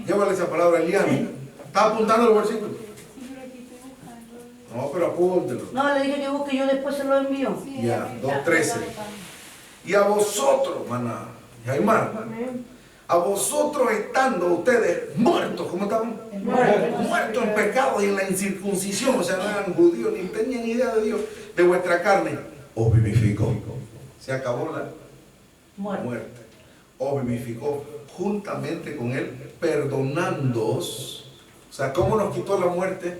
Llévale esa palabra a Eliana. ¿Está apuntando el versículo? No, pero apúntelo. No, le dije que busque, yo después se lo envío. Ya, 2:13. Y a vosotros, hermana Jaimar, a vosotros estando ustedes muertos, ¿cómo estaban? Muertos en pecado y en la incircuncisión, o sea, no eran judíos ni tenían idea de Dios, de vuestra carne, os vivificó. Se acabó la muerte. Os vivificó juntamente con él, perdonándoos. O sea, ¿cómo nos quitó la muerte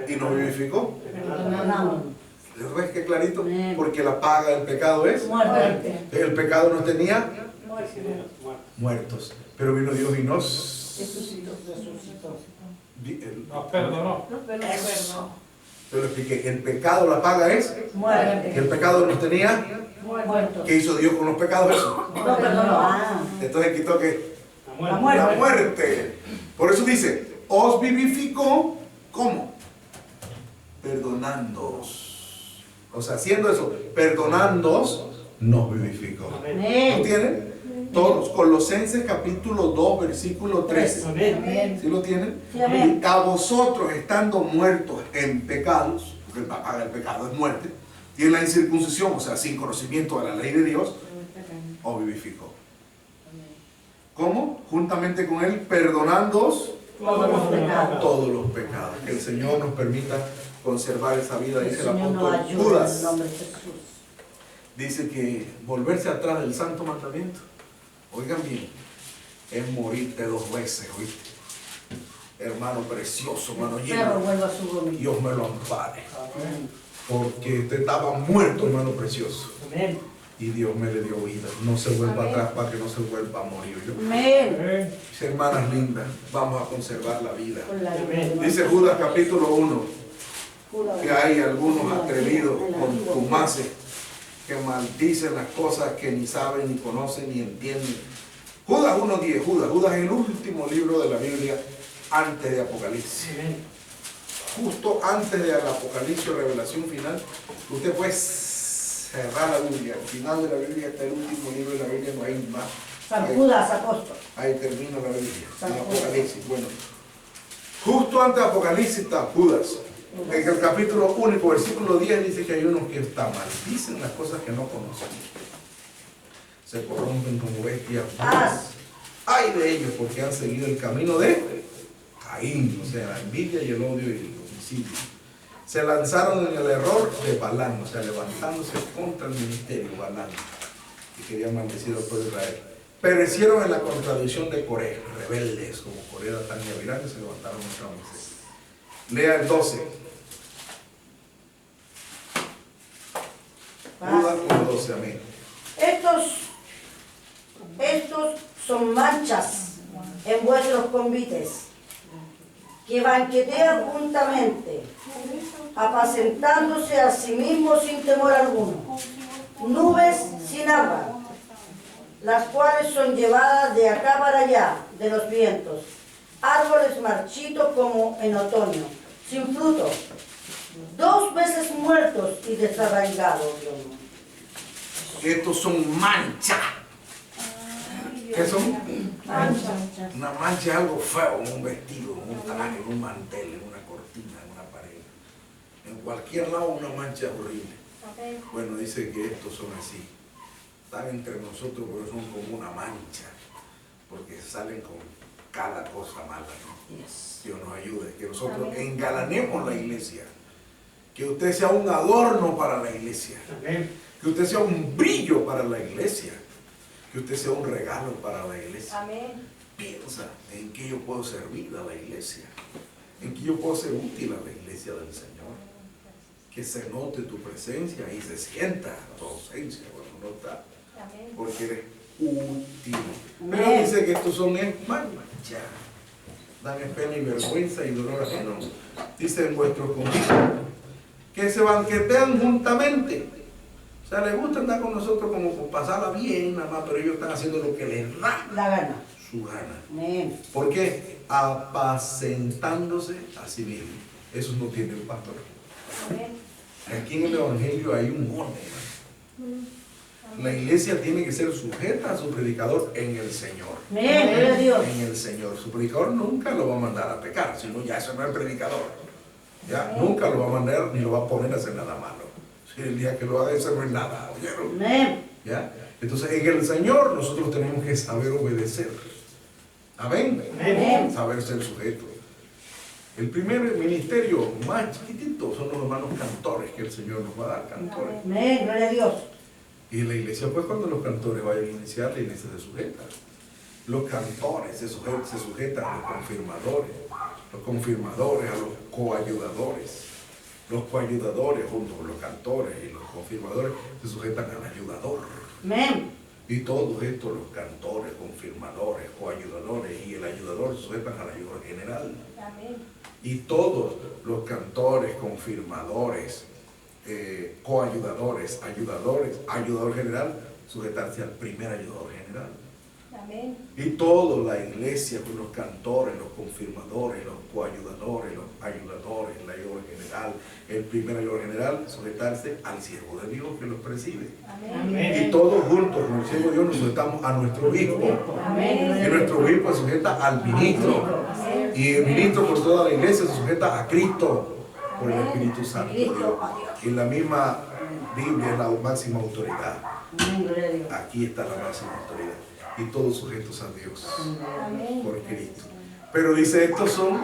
y nos vivificó? Perdonándonos. ¿Ves qué clarito? Porque la paga del pecado es Muerte. el pecado nos tenía muertos, pero vino Dios y nos perdonó. Yo le expliqué, el pecado, la paga es Muerte. que el pecado nos tenía. Muertos. ¿Qué hizo Dios con los pecados? Eso. No, perdonó. Entonces quitó que La muerte. la muerte. Por eso dice, os vivificó, ¿cómo? Perdonándoos. O sea, haciendo eso, perdonándoos, nos vivificó. Amén. ¿Lo tienen? Todos, Colosenses capítulo 2, versículo 13. Amén. ¿Sí lo tienen? Sí, amén. Y a vosotros estando muertos en pecados, porque el paga del pecado es muerte, y en la incircuncisión, o sea, sin conocimiento de la ley de Dios, os vivificó. ¿Cómo? Juntamente con él, perdonándoos todos los pecados. Que el Señor nos permita conservar esa vida, dice el apóstol Judas. Dice que volverse atrás del santo mandamiento, oigan bien, es morirte 2 veces, ¿oíste? Hermano precioso, hermano Pero lleno. vuelvo a su dominio. Dios me lo ampare. Porque usted estaba muerto, hermano precioso. Amén. Y Dios me le dio vida. No se vuelva atrás para que no se vuelva a morir. Amén. Mis hermanas lindas, vamos a conservar la vida. Con la ayuda. Dice Judas capítulo 1, que hay algunos atrevidos contumaces que maldicen las cosas que ni saben, ni conocen, ni entienden. Judas 1:10, Judas es el último libro de la Biblia antes de Apocalipsis. Justo antes de la Apocalipsis o revelación final, usted puede cerrar la Biblia. Al final de la Biblia está el último libro de la Biblia, no hay más. San Judas, apóstol. Ahí termina la Biblia, San en Judas. Apocalipsis. Bueno, justo antes de Apocalipsis está Judas. En el capítulo único, versículo 10, dice que hay unos que hasta maldicen las cosas que no conocen. Se corrompen como bestias. Ay de ellos, porque han seguido el camino de Caín, o sea, la envidia y el odio y el homicidio. Se lanzaron en el error de Balán, o sea, levantándose contra el ministerio Balán, y querían maldecir al pueblo de Israel. Perecieron en la contradicción de Coré, rebeldes, como Coré era tan virales, se levantaron contra Moisés. Lea el 12. Judas 1:12, amén. Estos son manchas en vuestros convites, que banquetean juntamente, apacentándose a sí mismos sin temor alguno. Nubes sin agua, las cuales son llevadas de acá para allá de los vientos. Árboles marchitos como en otoño, sin fruto, 2 veces muertos y desarraigados. Dios mío. Estos son manchas. ¿Qué son? Mancha. Una mancha es algo feo, en un vestido, en un traje, en un mantel, en una cortina, en una pared. En cualquier lado una mancha horrible. Bueno, dice que estos son así. Están entre nosotros porque son como una mancha. Porque salen con cada cosa mala, ¿no? Dios nos ayude. Que nosotros engalanemos la iglesia. Que usted sea un adorno para la iglesia. Que usted sea un brillo para la iglesia. Que usted sea un regalo para la iglesia. Amén. Piensa en que yo puedo servir a la iglesia. En que yo puedo ser útil a la iglesia del Señor. Que se note tu presencia y se sienta tu ausencia cuando no está. Amén. Porque eres útil. Pero dice que estos son manchas. Dan pena y vergüenza y dolor ajeno. Dice en vuestros convites que se banquetean juntamente. O sea, les gusta andar con nosotros como por pasarla bien, nada más, pero ellos están haciendo lo que les da La gana. su gana. Amén. ¿Por qué? Apacentándose a sí mismos. Eso no tiene el pastor. Amén. Aquí en el Evangelio hay un orden. La iglesia tiene que ser sujeta a su predicador en el Señor. Amén, gloria a Dios. En el Señor. Su predicador nunca lo va a mandar a pecar, sino ya eso no es predicador. Ya, nunca lo va a mandar ni lo va a poner a hacer nada malo. Si el día que lo haga, eso no es nada. ¿Oyeron? Amén. ¿Ya? Entonces, en el Señor nosotros tenemos que saber obedecer. Amén. Amén. Saber ser sujeto. El primer ministerio más chiquitito son los hermanos cantores que el Señor nos va a dar, cantores. Amén, gloria a Dios. Y en la iglesia, pues, cuando los cantores vayan a iniciar, la iglesia se sujeta. Los cantores se sujetan a los confirmadores a los coayudadores. Los coayudadores, junto con los cantores y los confirmadores, se sujetan al ayudador. Amén. Y todos estos, los cantores, confirmadores, coayudadores y el ayudador, se sujetan al ayudador general. Amén. Y todos los cantores, confirmadores, coayudadores, ayudador general, sujetarse al primer ayudador general. Amén. Y toda la iglesia con los cantores, los confirmadores, los coayudadores, los ayudadores, el ayudador general, el primer ayudador general, sujetarse al siervo de Dios que los preside. Amén. Y todos juntos con el siervo de Dios nos sujetamos a nuestro obispo. Amén. Y nuestro obispo se sujeta al ministro. Y el ministro por toda la iglesia se sujeta a Cristo por el Espíritu Santo de Dios. Y la misma Biblia es la máxima autoridad. Amén, gloria a Dios. Aquí está la máxima autoridad. Y todos sujetos a Dios Amén. por Cristo. Pero dice, estos son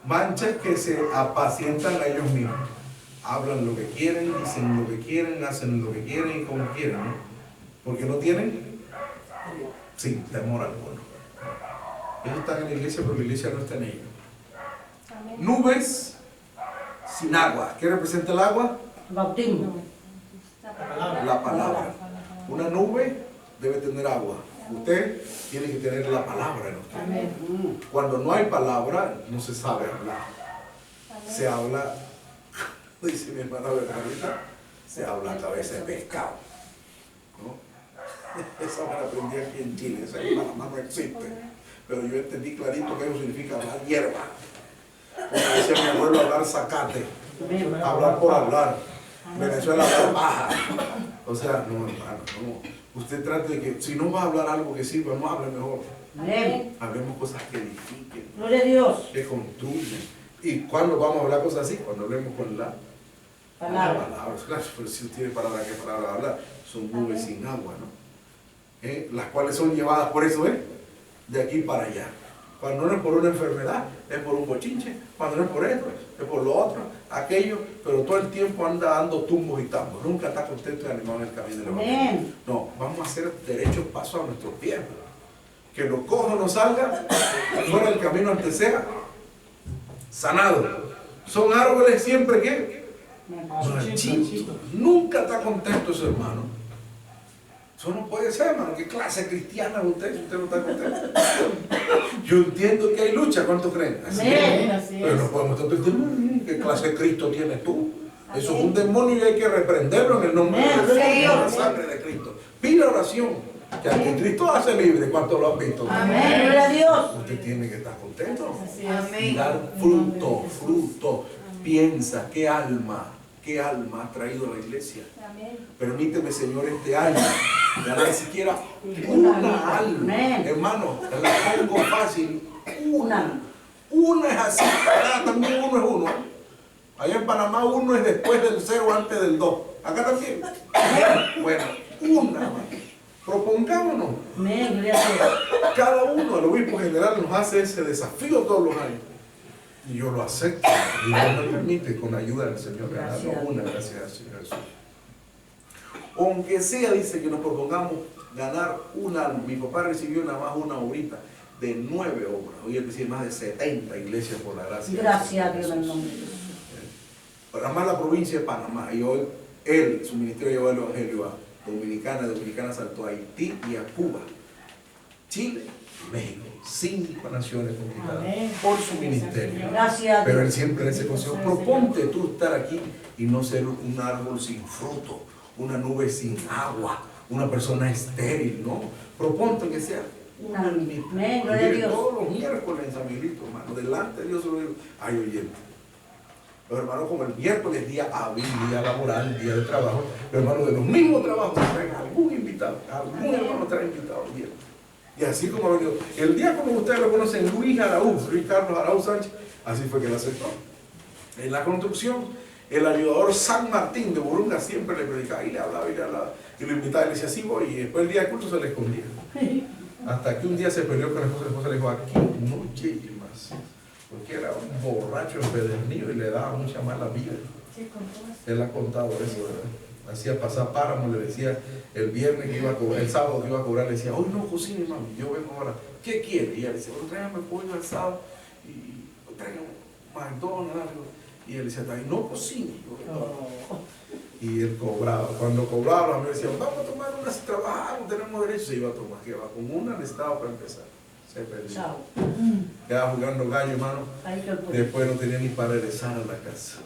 manchas que se apacientan a ellos mismos. Hablan lo que quieren, dicen lo que quieren, hacen lo que quieren y como quieren, ¿no? Porque no tienen sin temor alguno. Ellos están en la iglesia, pero la iglesia no está en ellos. Amén. Nubes sin agua. ¿Qué representa el agua? Bautismo. La palabra. Una nube debe tener agua. Usted tiene que tener la palabra en usted. Amén. Cuando no hay palabra, no se sabe hablar. Se habla, dice mi hermana Bernadita, se habla a cabeza de pescado. ¿No? Esa me la aprendí aquí en Chile, esa palabra no existe. Pero yo entendí clarito que eso significa hablar hierba. Como decía mi abuelo, hablar zacate. Hablar por hablar. Venezuela hablar paja. O sea, no, hermano, no. Usted trate de que, si no va a hablar algo que sirva, no hable mejor. Amén. Hablemos cosas que edifiquen, Gloria a Dios. que construyen. ¿Y cuándo vamos a hablar cosas así? Cuando hablemos con la Palabra. palabra. Claro, pero si usted tiene palabra, ¿qué palabra hablar? Son nubes sin agua, ¿no? Las cuales son llevadas por eso, de aquí para allá. Cuando no es por una enfermedad, es por un bochinche. Cuando no es por esto, es por lo otro, aquello. Pero todo el tiempo anda dando tumbos y tambos. Nunca está contento y animado en el camino del evangelio. Amén. No, vamos a hacer derechos pasos a nuestros pies. Que los cojos no salgan, fuera del camino antes sea sanado. Son árboles siempre que marchitos. Nunca está contento ese hermano. Eso no puede ser, hermano. ¿Qué clase cristiana es usted si usted no está contento? Yo entiendo que hay lucha, ¿cuánto creen? Así Amén. es. Pero no podemos estar pensando, ¿qué clase de Cristo tienes tú? Eso es un demonio y hay que reprenderlo en el nombre de Dios, la sangre de Cristo. Pide oración, que al que Cristo hace libre, ¿cuánto lo han visto? Amén, gloria a Dios. Usted tiene que estar contento. Amén. Y dar fruto. Piensa, ¿qué alma ha traído a la iglesia? Amén. Permíteme, Señor, este año ganar siquiera una alma. Amén. Hermano, te la pongo fácil. Una. Una es así. Acá también uno es uno. Allá en Panamá uno es después del 0, antes del 2. Acá también. Bueno, una. Propongámonos. Amén, gloria a Dios. Cada uno, el obispo general, nos hace ese desafío todos los años. Y yo lo acepto. Y Dios me permite, con ayuda del Señor, ganarlo una, gracias al Señor Jesús. Aunque sea, dice que nos propongamos ganar una alma. Mi papá recibió nada más una obrita de 9 obras. Hoy es decir, más de 70 iglesias por la gracia. Gracias a Dios en el nombre de Jesús. Nada más la provincia de Panamá. Y hoy él, su ministerio, llevó el evangelio a Dominicana saltó a Haití y a Cuba, Chile y México. 5 naciones conquistadas por su ministerio. Gracias a Pero él Dios. siempre en ese consejo, proponte tú estar aquí y no ser un árbol sin fruto, una nube sin agua, una persona estéril, ¿no? Proponte que sea una almita. Amén, gloria a Mire, Dios. todos los miércoles en San Miguelito, hermano, delante de Dios hay oyentes. Los hermanos, como el miércoles, día hábil, día laboral, día de trabajo, los hermanos de los mismos trabajos traen algún invitado, algún hermano trae invitado el viernes. Y así como ha venido. El día como ustedes lo conocen, Luis Carlos Araúz Sánchez, así fue que lo aceptó. En la construcción, el ayudador San Martín de Burunga siempre le predicaba y le hablaba, y lo invitaba y le decía, sí voy, y después el día de culto se le escondía. Hasta que un día se peleó con la esposa le dijo, aquí no llegue más, porque era un borracho empedernido y le daba mucha mala vida. Él ha contado eso, ¿verdad? Hacía pasar páramo, le decía el viernes que iba a cobrar, el sábado que iba a cobrar, le decía, hoy no cocine, mami, yo vengo ahora, ¿qué quiere? Y ella le decía, bueno, tráigame pollo al sábado y tráigame McDonald's, algo. Y él decía, no cocine. Y él cobraba. Cuando cobraba, a mí me decían, vamos a tomar una, si trabajamos, tenemos derecho. Se iba a tomar, que va con una necesitaba para empezar. Se perdió. Quedaba jugando gallo, hermano. Después no tenía ni para regresar a la casa.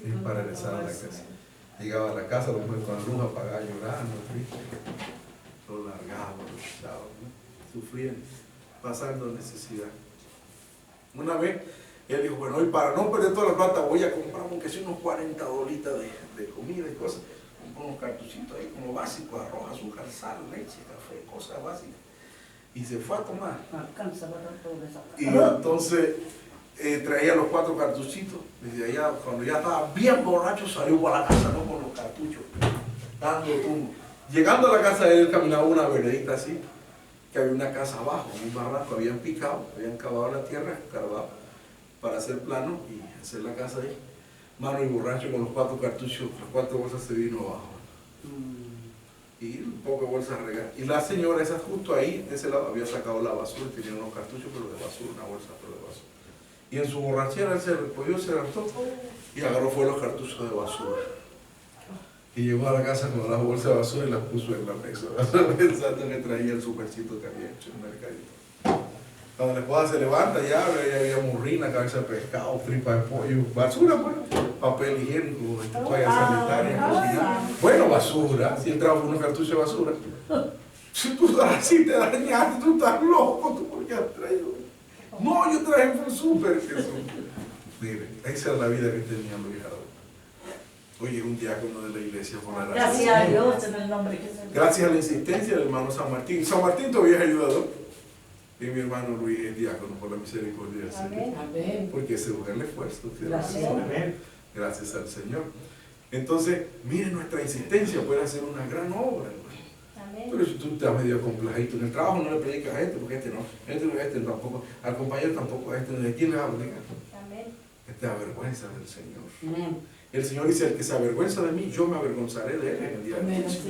Ni para regresar a la casa. Llegaba a la casa, lo ponía con la luz apagada, llorando, triste. Lo largaba, lo echaba, ¿no? Sufriendo, pasando necesidad. Una vez, él dijo, bueno, y para no perder toda la plata, voy a comprar, aunque sea unos 40 dolitas de comida y cosas. Compré unos cartuchitos ahí como básicos, arroz, azúcar, sal, leche, café, cosas básicas. Y se fue a tomar. Y entonces traía los 4 cartuchitos. Desde allá, cuando ya estaba bien borracho, salió para la casa, ¿no? Con los cartuchos, dando tumbo. Llegando a la casa de él, caminaba una veredita así, que había una casa abajo, un barranco, habían picado, habían cavado la tierra, escarbado, para hacer plano y hacer la casa ahí. Mano y borracho con los 4 cartuchos, las 4 bolsas se vino abajo. Y un poco de bolsas regadas. Y la señora esa justo ahí, de ese lado, había sacado la basura y tenía unos cartuchos, pero de basura, una bolsa, pero de basura. Y en su borrachera él se recogió, se levantó y agarró fue los cartuchos de basura. Y llegó a la casa con las bolsas de basura y las puso en la mesa, pensando que traía el supercito que había hecho en el mercadito. Cuando la esposa se levanta y abre, ahí había morrina, cabeza de pescado, tripa de pollo, basura, pues, papel higiénico, toalla sanitaria, bueno, basura, si entraba con unos cartuchos de basura. Si tú así te dañaste, tú estás loco, tú por qué has traído. No, yo traje un súper. Mire, esa es la vida que tenía Luis Araúz. Oye, un diácono de la iglesia por la Gracias a Dios en el nombre que se. Gracias a la insistencia del hermano San Martín. San Martín todavía es ayudador. Y mi hermano Luis es diácono por la misericordia del Señor. Amén. Porque se busca el esfuerzo. Gracias. Gracias al Señor. Entonces, miren, nuestra insistencia puede hacer una gran obra, hermano. Amén. Pero si tú estás medio complejito, en el trabajo no le predicas a este, porque este no, este tampoco, al compañero tampoco, a este, ¿de quién le va a predicar? Amén. Este avergüenza del Señor. Amén. El Señor dice, el que se avergüenza de mí, yo me avergonzaré de él en el día de juicio.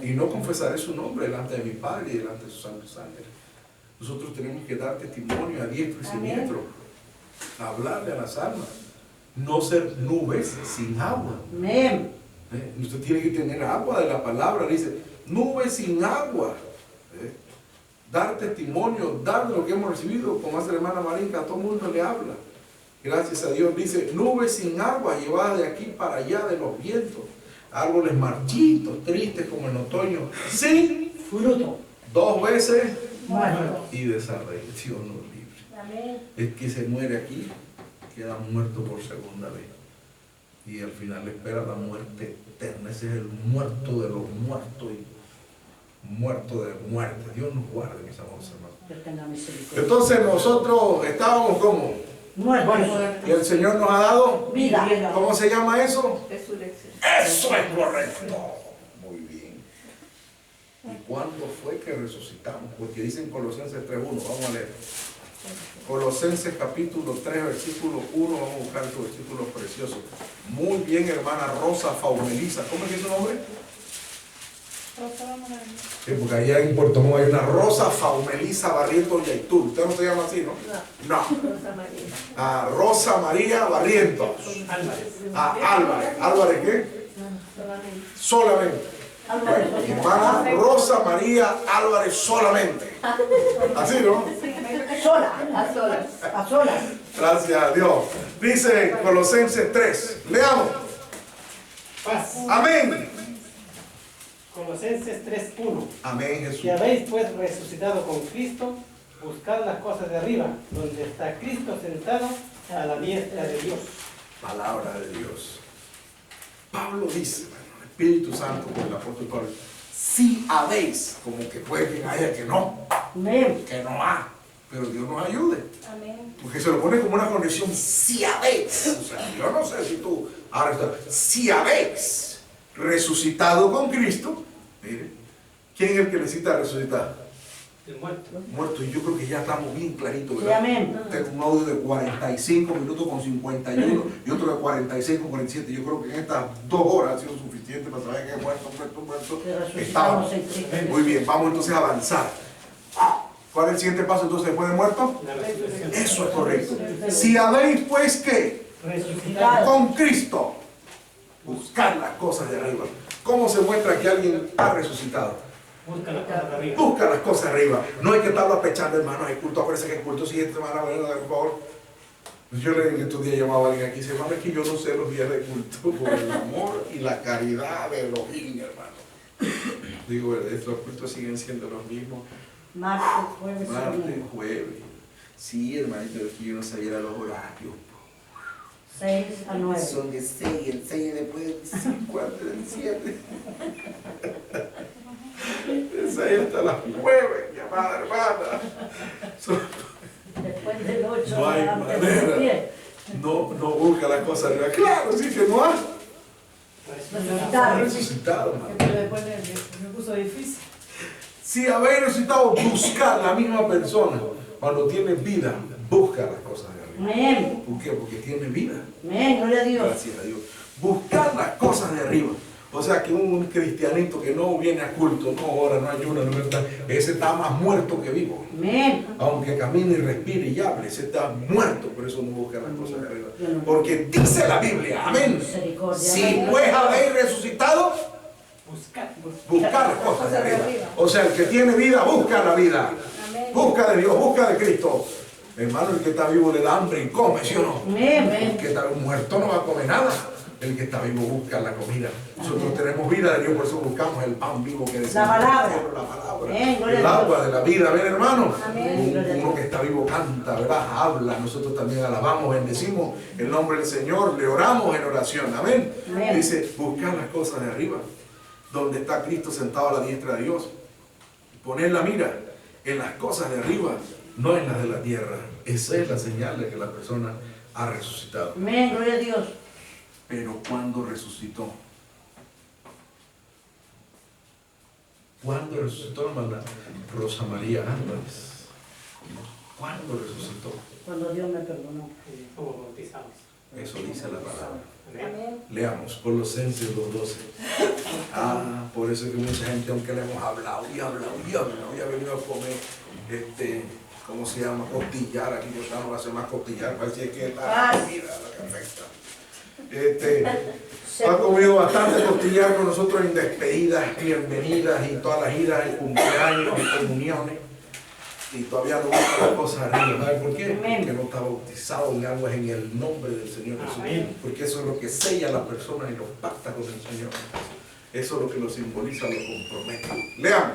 Y no confesaré su nombre delante de mi Padre y delante de sus santos ángeles. Nosotros tenemos que dar testimonio a diestro y siniestro, hablarle a las almas, no ser nubes sin agua. Amén. Usted tiene que tener agua de la palabra, dice, nubes sin agua. Dar testimonio, dar de lo que hemos recibido, como hace la hermana Marinka, a todo el mundo le habla. Gracias a Dios, dice, nubes sin agua llevadas de aquí para allá de los vientos, árboles marchitos, tristes como en otoño, sin Fruto. 2 veces Muerto. y desarraigo. Dios nos libre. Amén. El que se muere aquí queda muerto por segunda vez. Y al final le espera la muerte eterna. Ese es el muerto de los muertos y muerto de muerte. Dios nos guarde, mis amados hermanos. Que tenga misericordia. Entonces nosotros estábamos como, Muerto. y el Señor nos ha dado, Vida. ¿cómo se llama eso? Resurrección. Eso es correcto. Muy bien. ¿Y cuándo fue que resucitamos? Porque dicen Colosenses 3.1, vamos a leer. Colosenses capítulo 3, versículo 1, vamos a buscar su versículo precioso. Muy bien, hermana Rosa Faumeliza. ¿Cómo es que es su nombre? Sí, porque allá en Puerto Montt hay una Rosa Faumeliza Barrientos Yaitul. ¿Usted no se llama así, no? No. Rosa María. A Rosa María Barrientos. A Álvarez. ¿Álvarez qué? Solamente. Hermana Rosa María Álvarez solamente. Así, ¿no? Sola. A solas. A solas. Gracias a Dios. Dice Colosenses 3. Leamos. Paz. Amén. Colosenses 3:1. Amén, Jesús. Si habéis pues resucitado con Cristo, buscad las cosas de arriba, donde está Cristo sentado a la diestra de Dios. palabra de Dios. Pablo dice, bueno, el Espíritu Santo por el apóstol Pablo, si habéis, como que puede que haya que no ha, pero Dios nos ayude. Amén. Porque se lo pone como una conexión, si habéis. O sea, yo no sé si tú, ahora si habéis resucitado con Cristo, mire, ¿quién es el que necesita resucitar? El muerto. Muerto, y yo creo que ya estamos bien claritos, Sí, ¿verdad? amén. Tengo un audio de 45 minutos con 51 y otro de 46 con 47. Yo creo que en estas 2 horas ha sido suficiente para saber que muerto. Que Estaba. resucitamos en Cristo. Muy bien, vamos entonces a avanzar. ¿Cuál es el siguiente paso entonces después de muerto? La resurrección. Eso es correcto. Si habéis pues que Resucitado. con Cristo buscar las cosas de arriba. ¿Cómo se muestra que alguien ha resucitado? Busca la cosa de arriba. Busca las cosas arriba. No hay que estarlo apechando, hermano. Hay culto, acuérdense que el culto siguiente semana, bueno, por favor. Yo le en estos días llamaba a alguien aquí y dice, hermano, es que yo no sé los días de culto por el amor y la caridad de Elohim, hermano. Digo, estos cultos siguen siendo los mismos. Martes, jueves, Martes, domingo. jueves. Sí, hermanito, es que yo no sabía los horarios. 6 a 9. Son de 6, el 6 después del 5, antes del 7. El 6 hasta las 9, mi amada hermana. Después del 8 No hay antes de las manera. 10. No busca las cosas arriba. Claro, sí que no ha Resucitado. resucitado, hermano. Pero después me puso difícil. Si habéis resucitado, buscar la misma persona. Cuando tiene vida, busca las cosas de arriba. Amén. ¿Por qué? Porque tiene vida. Amén. Gloria a Dios. Gracias a Dios. Buscar las cosas de arriba. O sea que un cristianito que no viene a culto, no ora, no ayuna, no verdad, ese está más muerto que vivo. Amén. Aunque camine y respire y hable, ese está muerto, por eso no busca las cosas de arriba. Porque dice la Biblia, amén. Misericordia. Si Amén. pues habéis resucitado, buscar las cosas de arriba. O sea, el que tiene vida, busca la vida. Amén. Busca de Dios, busca de Cristo. Hermano, el que está vivo le da hambre y come, ¿sí o no? Amén. El que está muerto no va a comer nada. El que está vivo busca la comida. Nosotros tenemos vida de Dios, por eso buscamos el pan vivo que desciende La palabra. del cielo, la palabra. Amén, gloria El a Dios. agua de la vida, ven hermano. Amén. Uno que está vivo canta, ¿verdad? Habla. Nosotros también alabamos, bendecimos el nombre del Señor, le oramos en oración. Amén. Amén. Dice, buscar las cosas de arriba, donde está Cristo sentado a la diestra de Dios. Poner la mira en las cosas de arriba, no en las de la tierra. Esa es la señal de que la persona ha resucitado. Amén. Gloria a Dios. Pero ¿cuándo resucitó? ¿Cuándo resucitó, hermana Rosa María Álvarez? ¿Cuándo resucitó? Cuando Dios me perdonó. Como bautizados. Eso dice la palabra. Amén. Leamos Colosenses 2:12. Ah, por eso es que mucha gente, aunque le hemos hablado y hablado y hablado, y ha venido a comer, ¿cómo se llama? Costillar. Aquí yo no hace más costillar, parece que es la comida, la perfecta. Ha comido bastante costillar con nosotros en despedidas, bienvenidas y todas las idas y cumpleaños y comuniones. Y todavía no busca las cosas arriba. ¿Sabe por qué? Amén. Porque no está bautizado en aguas en el nombre del Señor Jesús. Amén. Porque eso es lo que sella a la persona y lo pacta con el Señor. Eso es lo que lo simboliza, lo compromete. Leamos.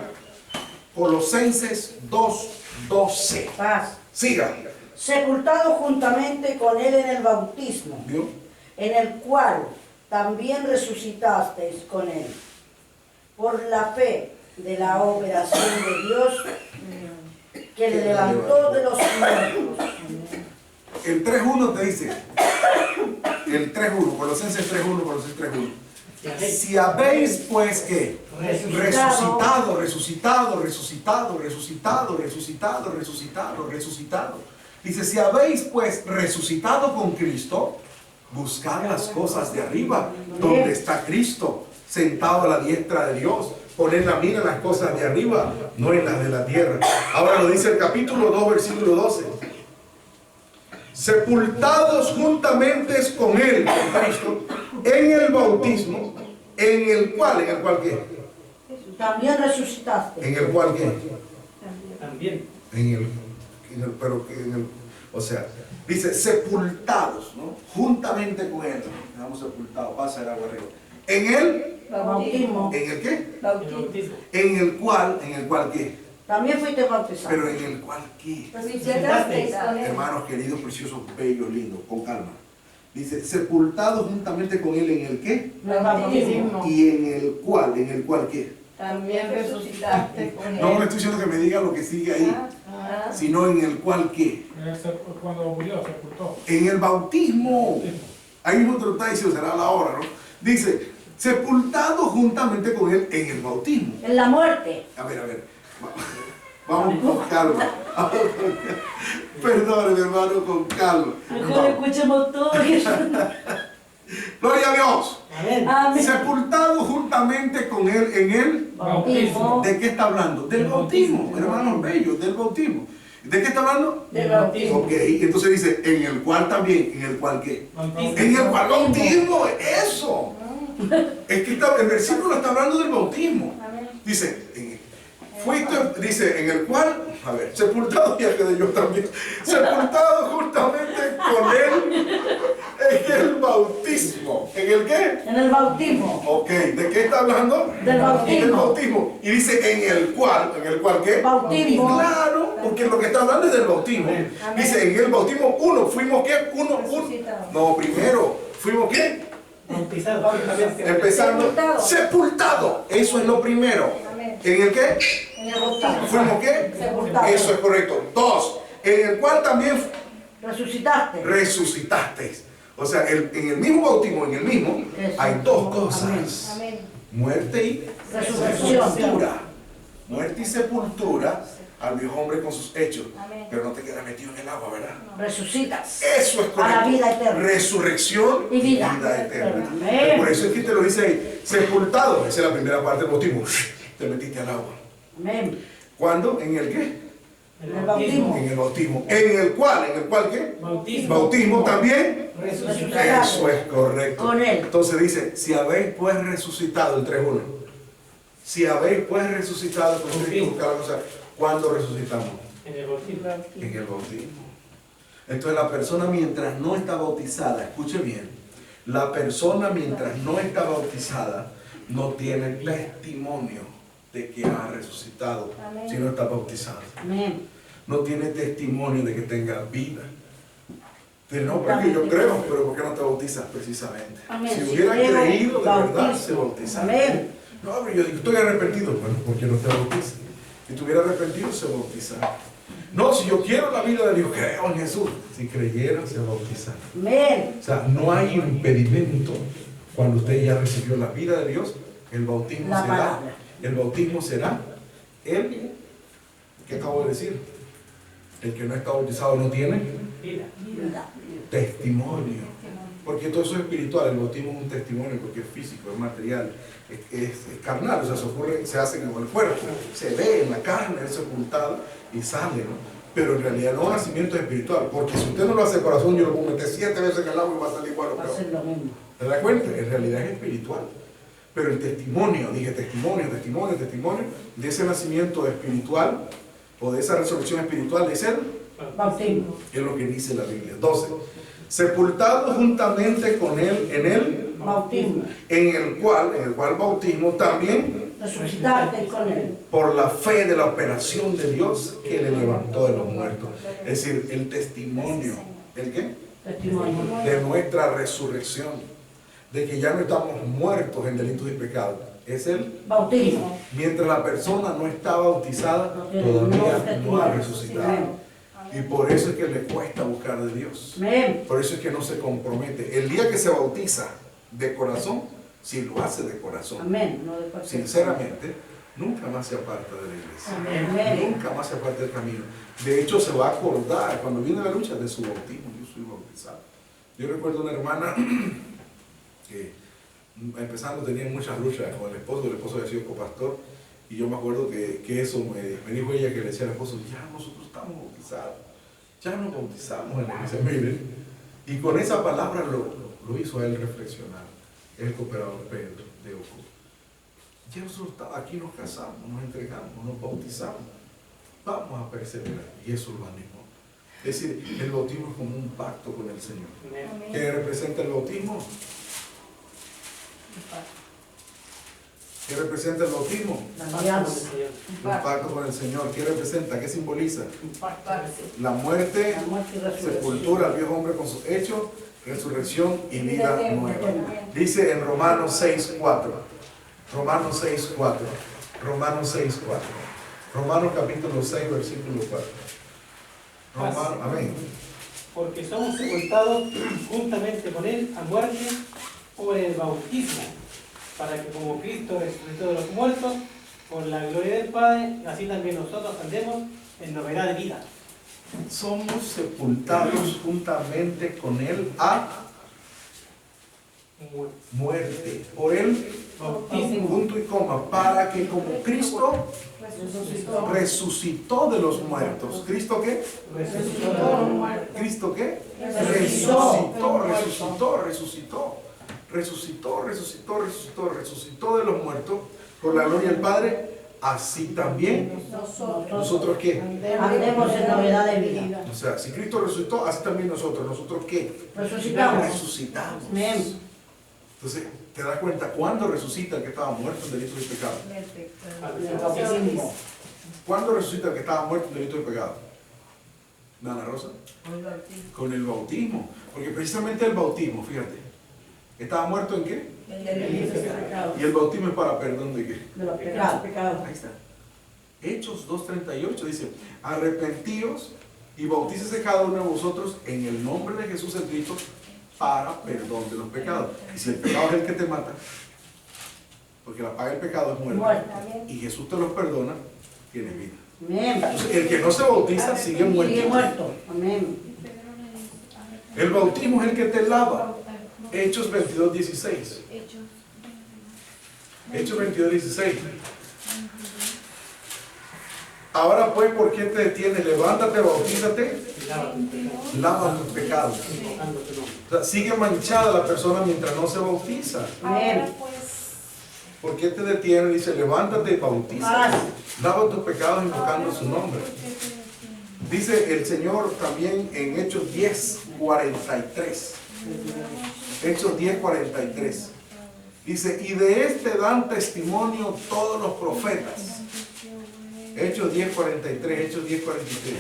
Colosenses 2:12. Paz. Siga. Sepultado juntamente con Él en el bautismo, ¿Vio? en el cual también resucitasteis con Él, por la fe de la operación de Dios que le levantó de los muertos. El 3:1 te dice. El 3:1. Colosenses 3:1. Colosenses 3:1. Si habéis pues que resucitado, resucitado. Dice, si habéis pues resucitado con Cristo, buscad las cosas de arriba, donde está Cristo, sentado a la diestra de Dios. Poner la mira en las cosas de arriba, no en las de la tierra. Ahora lo dice el capítulo 2, versículo 12. Sepultados juntamente con Él, con Cristo, en el bautismo, en el cual ¿qué? También resucitaste. En el cual ¿qué? También. O sea, dice sepultados, ¿no? Juntamente con Él. Estamos sepultados, pasa el agua arriba. En Él, Bautismo. ¿en el qué? El Bautismo. bautismo. En el cual ¿qué? También fuiste bautizado. Pero en el cual ¿qué? Resucitasteis con Él. Hermanos queridos, preciosos, bellos, lindos, con calma. Dice, sepultado juntamente con él en el qué. El bautismo. Y en el cual qué. También resucitaste con él. No le estoy diciendo que me diga lo que sigue ahí, Ah, sino en el cual qué. Cuando murió, sepultó. En el bautismo. Ahí mismo te lo está diciendo, será la hora, ¿no? Dice, sepultado juntamente con él en el bautismo. En la muerte. A ver. Vamos con calma. Perdón, mi hermano, con calma. Mejor escuchemos todo. Gloria a Dios. Amén. Sepultado juntamente con él en el... Bautismo. ¿De qué está hablando? Del bautismo, hermanos bellos, del bautismo. ¿De qué está hablando? Del bautismo. Ok, entonces dice, en el cual también, ¿en el cual qué? Bautismo. En el cual bautismo, eso. Es que el versículo está hablando del bautismo. amén. Dice, dice, en el cual, a ver, sepultado, ya quedé yo también, sepultado justamente con él en el bautismo. ¿En el qué? En el bautismo. Ok, ¿de qué está hablando? Del bautismo. Del bautismo. Y dice, ¿en el cual qué? Bautismo. Claro, porque lo que está hablando es del bautismo. Dice, en el bautismo, fuimos ¿qué? Uno. Resucitado. No, primero, fuimos ¿qué? Bautizado. Empezando, Sepultado. sepultado. Eso es lo primero. Amén. ¿En el qué? En el bautismo. ¿Fuimos qué? Sepultado. Eso es correcto. 2. En el cual también Resucitaste. resucitasteis. O sea, en el mismo bautismo, Eso. hay dos cosas. Amén. Muerte y Resurrección. sepultura. Muerte y sepultura al viejo hombre con sus hechos. Amén. Pero no te quedas metido en el agua, ¿verdad? Resucitas. Eso es correcto. A la vida eterna. Resurrección Y vida eterna. Amén. Por eso es que te lo dice ahí, sepultado. Esa es la primera parte del bautismo. Te metiste al agua. Amén. ¿Cuándo? ¿En el qué? En el bautismo. En el bautismo. ¿En el cual qué? Bautismo. Bautismo también. Resucitado. Eso es correcto. Con él. Entonces dice, si habéis pues resucitado, el 3:1. Si habéis pues resucitado con Cristo, buscar la cosa. ¿Cuándo resucitamos? En el bautismo. En el bautismo. Entonces la persona mientras no está bautizada, escuche bien, la persona mientras no está bautizada no tiene testimonio de que ha resucitado Amén. si no está bautizado. Amén. No tiene testimonio de que tenga vida. Pero no, porque yo creo, pero ¿por qué no te bautizas precisamente? Amén. Si Si hubiera creo, creído de verdad, bautizo. se bautizaba. Amén. No, pero yo digo, estoy arrepentido. Bueno, ¿por qué no te bautizas? Si estuviera arrepentido, se bautizaba. No, si yo quiero la vida de Dios, creo en Jesús. Si creyera, se bautizaba. Amén. O sea, no hay impedimento cuando usted ya recibió la vida de Dios. El bautismo La será. palabra. El bautismo será el que acabo de decir. El que no está bautizado no tiene Vida. testimonio. Porque todo eso es espiritual. El bautismo es un testimonio porque es físico, es material, es carnal. O sea, se hace en el cuerpo. Se ve en la carne, es sepultado y sale, ¿no? Pero en realidad no es nacimiento espiritual. Porque si usted no lo hace de corazón, yo lo puedo meter 7 veces en el agua y va a salir igual o Va a peor. ser lo mismo. ¿Te das cuenta? En realidad es espiritual. Pero el testimonio, dije testimonio de ese nacimiento espiritual o de esa resurrección espiritual es Bautismo. es lo que dice la Biblia. 12. Sepultado juntamente con él en el Bautismo. en el cual bautismo también Resucitaste con él. por la fe de la operación de Dios que le levantó de los muertos. Es decir, el testimonio, ¿el qué? Testimonio. De nuestra resurrección. De que ya no estamos muertos en delitos y pecados. Es el Bautismo. mientras la persona no está bautizada, todavía no ha resucitado. Y por eso es que le cuesta buscar de Dios. Amén. Por eso es que no se compromete. El día que se bautiza de corazón, si lo hace de corazón, Amén. No de cualquier sinceramente, nunca más se aparta de la iglesia. Amén. Nunca más se aparta del camino. De hecho, se va a acordar cuando viene la lucha de su bautismo. Yo soy bautizado. Yo recuerdo una hermana que empezando tenía muchas luchas con el esposo había sido copastor, y yo me acuerdo que eso me dijo ella, que le decía al esposo, ya nosotros estamos bautizados, ya nos bautizamos en la iglesia, miren, y con esa palabra lo hizo a él reflexionar, el cooperador Pedro de Oco. Ya nosotros aquí nos casamos, nos entregamos, nos bautizamos, vamos a perseverar, y eso lo animó. Es decir, el bautismo es como un pacto con el Señor. ¿Qué representa el bautismo? ¿Qué representa el bautismo? La alianza. Un pacto con el Señor. ¿Qué representa? ¿Qué simboliza? La La muerte, muerte y resurrección. sepultura al viejo hombre con sus hechos, resurrección y vida nueva. Dice en Romanos 6:4. Romanos 6:4. Romanos 6:4. Romanos capítulo 6, versículo 4. Amén. Porque somos sepultados juntamente con Él a muerte por el bautismo, para que como Cristo resucitó de los muertos, por la gloria del Padre, así también nosotros andemos en novedad de vida. Somos sepultados juntamente con Él a muerte. Por Él, Bautismo. punto y coma, para que como Cristo resucitó de los muertos. ¿Cristo qué? Resucitó de los muertos. ¿Cristo qué? Resucitó de los muertos por la gloria del Padre. Así también nosotros qué? Andemos en novedad de vida. O sea, si Cristo resucitó, así también nosotros. ¿Nosotros qué? Resucitamos. Resucitamos. Amén. Entonces, ¿te das cuenta cuándo resucita el que estaba muerto en delitos y pecado? El bautismo. ¿Cuándo resucita el que estaba muerto en delitos y pecado? Dana Rosa. Con el bautismo. Porque precisamente el bautismo, fíjate, ¿estaba muerto en qué? Y el bautismo es para perdón de qué. De los pecados. Ahí está. Hechos 2:38 dice, arrepentíos y bautícese cada uno de vosotros en el nombre de Jesús el Cristo para perdón de los pecados. Y si el pecado es el que te mata, porque la paga del pecado es muerte, Muerte. y Jesús te los perdona, tienes vida. Amén. Entonces, el que no se bautiza sigue muerto. Sigue muerto. Amén. El bautismo es el que te lava. Hechos 22:16. Hechos 22:16. Ahora pues, ¿por qué te detienes? Levántate, bautízate, lava tus pecados. O sea, sigue manchada la persona mientras no se bautiza. Amén. ¿Por qué te detienes? Dice, levántate y bautízate. Paz. Lava tus pecados invocando su nombre. Dice el Señor también en Hechos 10:43. Hechos 10:43. Dice, y de este dan testimonio todos los profetas. Hechos 10:43, Hechos 10:43.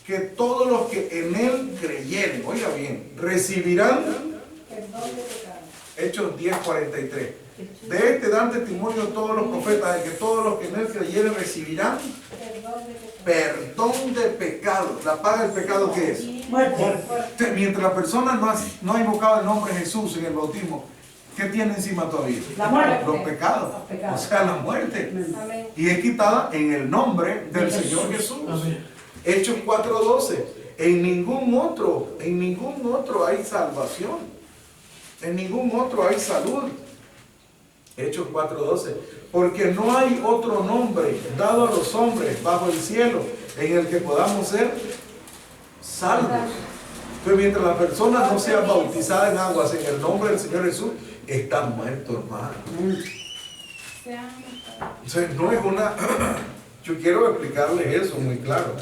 Que todos los que en él creyeren, oiga bien, recibirán. Hechos 10:43. De este dan testimonio todos los profetas, de que todos los que en él creyeren recibirán perdón de pecados. La paga del pecado, ¿qué es? Muerte. Mientras la persona no ha invocado el nombre de Jesús en el bautismo, ¿qué tiene encima todavía? La muerte. Los pecados. Los pecados. O sea, la muerte. Amén. Y es quitada en el nombre del Señor Jesús. Hechos 4:12. En ningún otro hay salvación. En ningún otro hay salud. Hechos 4:12. Porque no hay otro nombre dado a los hombres bajo el cielo en el que podamos ser salvos. Pero mientras la persona no sea bautizada en aguas en el nombre del Señor Jesús, está muerto, hermano. O sea, no es una... Yo quiero explicarles eso muy claro.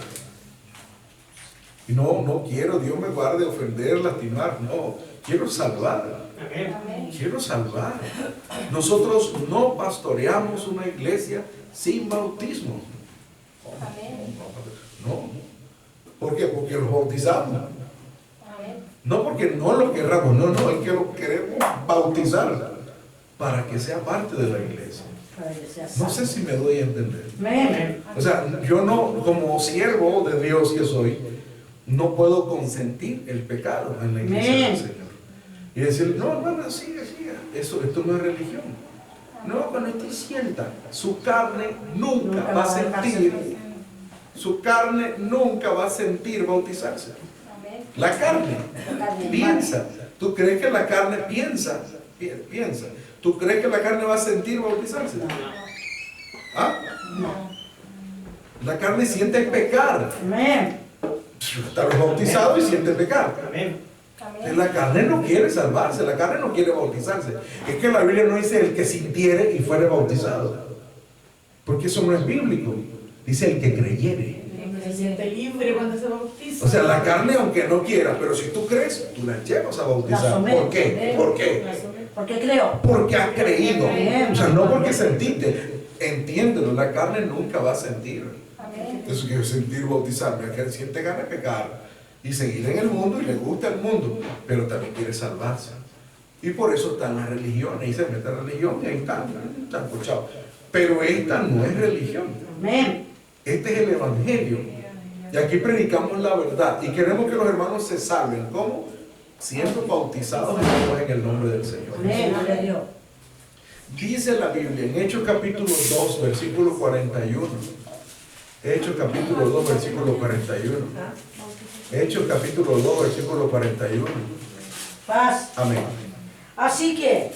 Y no quiero, Dios me guarde, ofender, lastimar. No, quiero salvar. Quiero salvar. Nosotros no pastoreamos una iglesia sin bautismo. No. ¿Por qué? Porque los bautizamos. No porque no lo querramos, no, es que lo queremos bautizar para que sea parte de la iglesia. Para que sea No salvo. sé si me doy a entender. Amén. O sea, yo no, como siervo de Dios que soy, no puedo consentir el pecado en la iglesia del Amén. Señor. Y decir, no, hermano, siga. Esto no es religión. No, cuando esté sienta, su carne nunca va a sentir, bautizarse. La carne piensa. ¿Tú crees que la carne piensa? Piensa. ¿Tú crees que la carne va a sentir bautizarse? ¿Ah? La carne siente pecar. Amén. Está bautizado y siente pecar. Amén. La carne no quiere salvarse, la carne no quiere bautizarse. Es que la Biblia no dice el que sintiere y fuere bautizado. Porque eso no es bíblico. Dice el que creyere. Se siente libre cuando se bautiza. O sea, la carne aunque no quiera, pero si tú crees, tú la llevas a bautizar. La sometes. ¿Por qué? ¿Por qué? Porque creo. Porque has creído. Amén. O sea, no porque sentiste. Entiéndelo, la carne nunca va a sentir. Eso quiere sentir bautizarme. Que siente ganas de pecar y seguir en el mundo y le gusta el mundo, pero también quiere salvarse. Y por eso están las religiones y se mete a la religión y ahí están escuchados. Pero esta no es religión. Amén. Este es el evangelio. Y aquí predicamos la verdad. Y queremos que los hermanos se salven. ¿Cómo? Siendo bautizados en el nombre del Señor. Amén. Gloria a Dios. Dice la Biblia en Hechos capítulo 2, versículo 41. Hechos capítulo 2, versículo 41. Hechos capítulo 2, versículo 41. Paz. Amén. Así que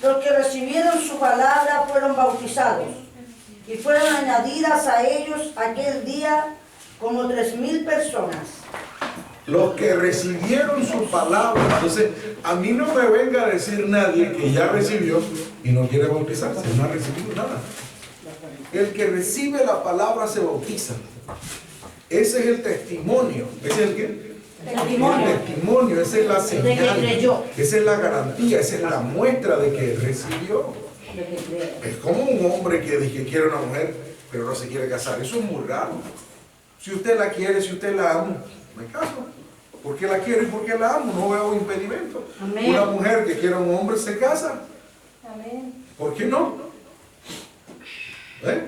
los que recibieron su palabra fueron bautizados y fueron añadidas a ellos aquel día como 3,000 personas. Los que recibieron su palabra. Entonces, a mí no me venga a decir nadie que ya recibió y no quiere bautizarse, no ha recibido nada. El que recibe la palabra se bautiza. Ese es el testimonio. ¿Ese es el qué? Testimonio. El testimonio, esa es la De que señal, creyó. esa es la garantía, esa es la muestra de que recibió. De que cree. Es como un hombre que dice que quiere una mujer, pero no se quiere casar. Eso es muy raro. Si usted la quiere, si usted la ama, me caso. Porque la quiero y porque la amo, no veo impedimento. Amén. Una mujer que quiera un hombre se casa. Amén. ¿Por qué no?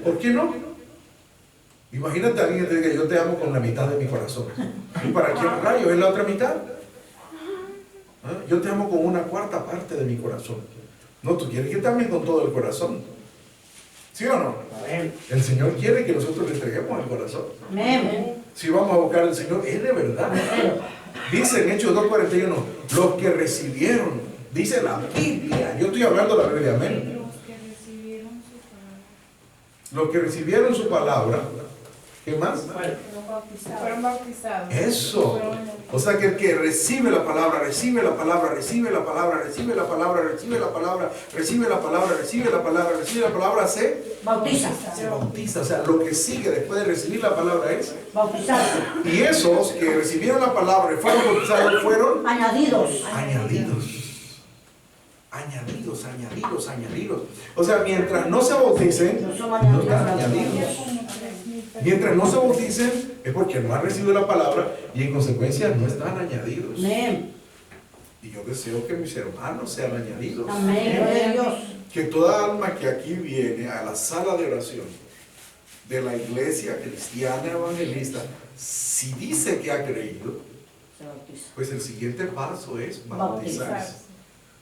¿Por qué no? Imagínate a alguien que te diga, yo te amo con la mitad de mi corazón. ¿Y para qué rayo es la otra mitad? Yo te amo con una cuarta parte de mi corazón. No, tú quieres que te ames con todo el corazón. ¿Sí o no? El Señor quiere que nosotros le entreguemos el corazón. Amén. Si vamos a buscar al Señor, es de verdad. Dice en Hechos 2:41, los que recibieron, dice la Biblia, yo estoy hablando de la Biblia, amén. Los que recibieron su palabra, ¿qué más? Fueron bautizados. Eso. O sea que el que recibe la palabra, recibe la palabra, recibe la palabra, recibe la palabra, recibe la palabra, recibe la palabra, recibe la palabra, recibe la palabra, se Bautiza. bautiza. O sea, lo que sigue después de recibir la palabra es. Bautizarse. Y esos que recibieron la palabra y fueron bautizados fueron Añadidos. añadidos. Añadidos, añadidos, añadidos. O sea, mientras no se bauticen, No somos no están añadidos. añadidos. Mientras no se bauticen, es porque no han recibido la palabra y en consecuencia no están añadidos. Amén. Y yo deseo que mis hermanos sean añadidos. Amén. Gloria a Dios. Que toda alma que aquí viene a la sala de oración de la iglesia cristiana evangelista, si dice que ha creído, Se bautiza. pues el siguiente paso es Bautizarse. bautizarse.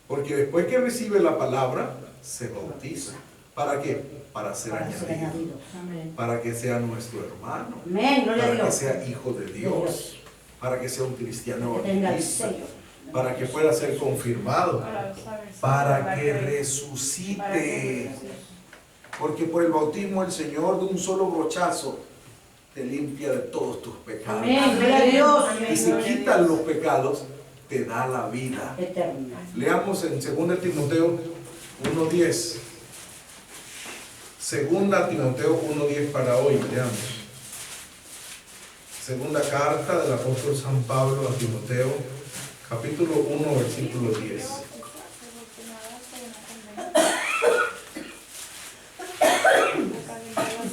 Porque después que recibe la palabra, se bautiza. ¿Para qué? Para ser Para ser añadido. añadidos. Amén. Para que sea nuestro hermano. Amén. Gloria a Para que Dios. sea hijo de Dios. Dios. Para que sea un cristiano Que tenga el evangelista. sello. Para que pueda ser confirmado. Para que Para resucite. que Porque por el bautismo el Señor de un solo brochazo te limpia de todos tus pecados. Amén. Gloria a Dios. Y si quitas los pecados, te da la vida. Eterna. Leamos en 2 Timoteo 1:10. 2 Timoteo 1:10 para hoy, leamos. Segunda carta del apóstol San Pablo a Timoteo, capítulo 1, versículo 10.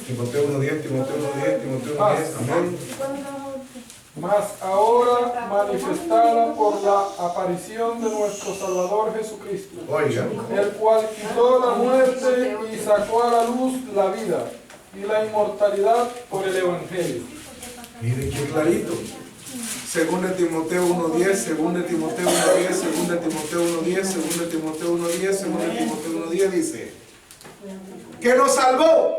Timoteo 1:10, Timoteo 1:10, Timoteo 1:10, amén. Mas ahora manifestada por la aparición de nuestro Salvador Jesucristo, Oiga, el cual quitó la muerte y sacó a la luz la vida y la inmortalidad por el Evangelio. mire qué clarito. 2 Timoteo 1:10, 2 Timoteo 1:10, 2 Timoteo 1:10, 2 Timoteo 1:10, 2 Timoteo 1:10 dice que nos salvó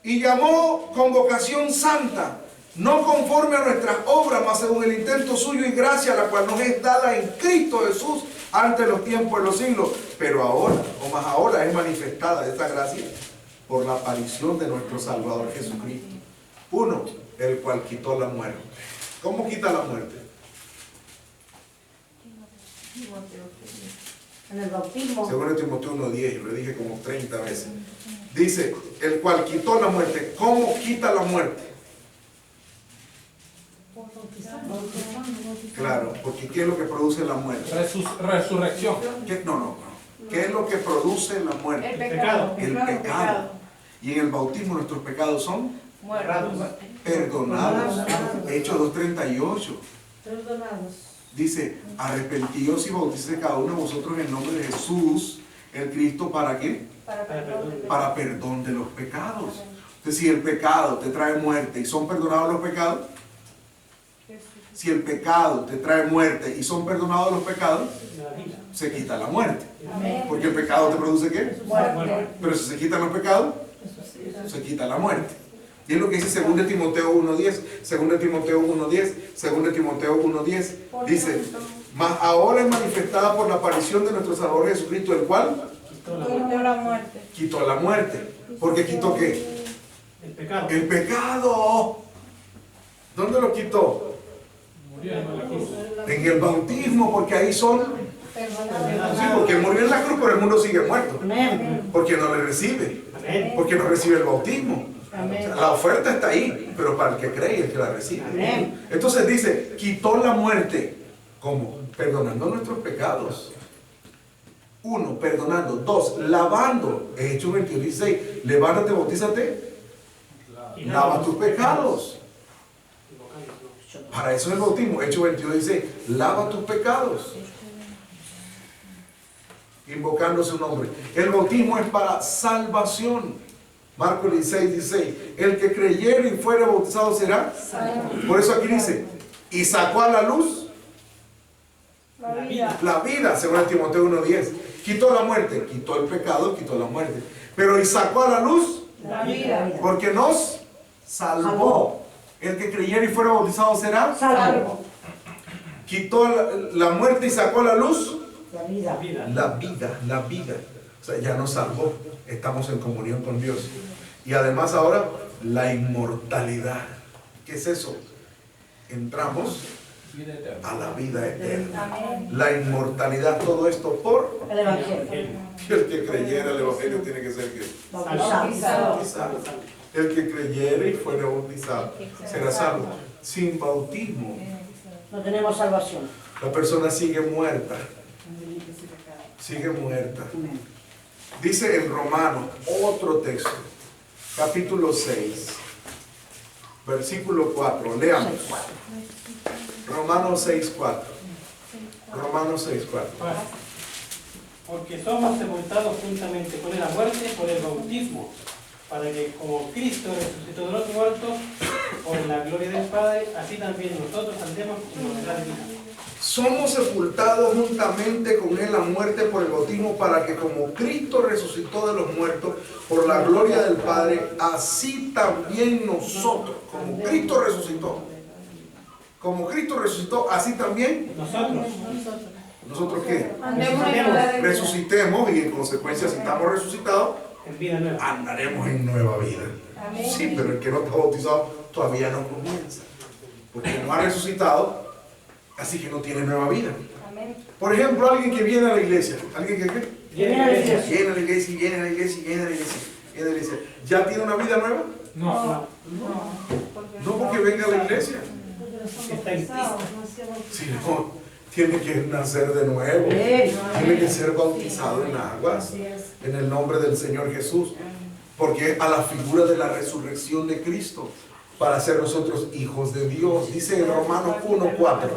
y llamó con vocación santa, no conforme a nuestras obras, mas según el intento suyo y gracia, la cual nos es dada en Cristo Jesús ante los tiempos de los siglos. Pero ahora, o más ahora, es manifestada esta gracia por la aparición de nuestro Salvador Jesucristo. Uno, el cual quitó la muerte. ¿Cómo quita la muerte? En el bautismo. Según Timoteo 1:10, y lo dije como 30 veces. Dice, el cual quitó la muerte. ¿Cómo quita la muerte? Claro, porque ¿qué es lo que produce la muerte? Resurrección. ¿Qué? No. ¿Qué es lo que produce la muerte? El pecado. El pecado. Y en el bautismo nuestros pecados son Muertos. perdonados. Hechos 2:38. Perdonados. Dice, arrepentíos y bautícese cada uno de vosotros en el nombre de Jesús, el Cristo, ¿para qué? Para perdón de los pecados. Entonces, si el pecado te trae muerte y son perdonados los pecados, si el pecado te trae muerte y son perdonados los pecados, se quita la muerte. Porque el pecado te produce ¿qué? Muerte. Pero si se quitan los pecados, se quita la muerte. Y es lo que dice 2 Timoteo 1:10, 2 Timoteo 1:10, 2 Timoteo 1:10. Dice, mas ahora es manifestada por la aparición de nuestro Salvador Jesucristo, el cual Quitó la muerte. quitó la muerte. ¿Por qué quitó qué? El pecado. El pecado. ¿Dónde lo quitó? Murió en la cruz. En el bautismo, porque ahí son. Sí, porque él murió en la cruz, pero el mundo sigue muerto. Amén. Porque no le recibe. Amén. Porque no recibe el bautismo. Amén. La oferta está ahí, pero para el que cree y el que la recibe. Amén. Entonces dice, quitó la muerte. ¿Cómo? Perdonando nuestros pecados. 1, perdonando. 2, lavando. Hechos 21:16. Levántate, bautízate. Lava tus pecados. Para eso es el bautismo. Hechos 22:16. Lava tus pecados. Invocando su nombre. El bautismo es para salvación. Marcos 16:16. El que creyere y fuere bautizado será. Por eso aquí dice, y sacó a la luz La vida. la vida, según Timoteo 1:10. Quitó la muerte, quitó el pecado, quitó la muerte. Pero y sacó a la luz La vida. porque nos salvó. El que creyere y fuera bautizado será. Salvo. Quitó la muerte y sacó a la luz La vida. la vida, la vida. O sea, ya nos salvó. Estamos en comunión con Dios. Y además ahora, la inmortalidad. ¿Qué es eso? Entramos Vida eterna. a la vida eterna. Amén. La inmortalidad, todo esto por El Evangelio. el que creyera el Evangelio tiene que ser que Bautizado. bautizado. El que creyere y fuera bautizado será salvo. Sin bautismo, No tenemos salvación. la persona sigue muerta. Sigue muerta. Dice en Romanos, otro texto, capítulo 6, versículo 4. Leamos. Romanos 6:4. Romanos 6:4. Porque somos sepultados juntamente con él a muerte por el bautismo, para que como Cristo resucitó de los muertos por la gloria del Padre, así también nosotros andemos en nuestra vida. Somos sepultados juntamente con él a muerte por el bautismo, para que como Cristo resucitó de los muertos por la gloria del Padre, así también nosotros, como Cristo resucitó, así también nosotros ¿qué? Andemos en la vida. Resucitemos, y en consecuencia, si estamos resucitados, En vida nueva. andaremos en nueva vida. Amén. Sí, pero el que no está bautizado todavía no comienza, porque no ha resucitado, así que no tiene nueva vida. Amén. Por ejemplo, alguien que viene a la iglesia, alguien que ¿qué? Viene a la iglesia. Viene a la iglesia, viene a la iglesia, viene a la iglesia, viene a la iglesia. ¿Ya tiene una vida nueva? No. No porque venga a la iglesia, Está en Cristo. sino tiene que nacer de nuevo, tiene que ser bautizado en aguas, en el nombre del Señor Jesús, porque es a la figura de la resurrección de Cristo, para ser nosotros hijos de Dios. Dice en Romanos 1:4,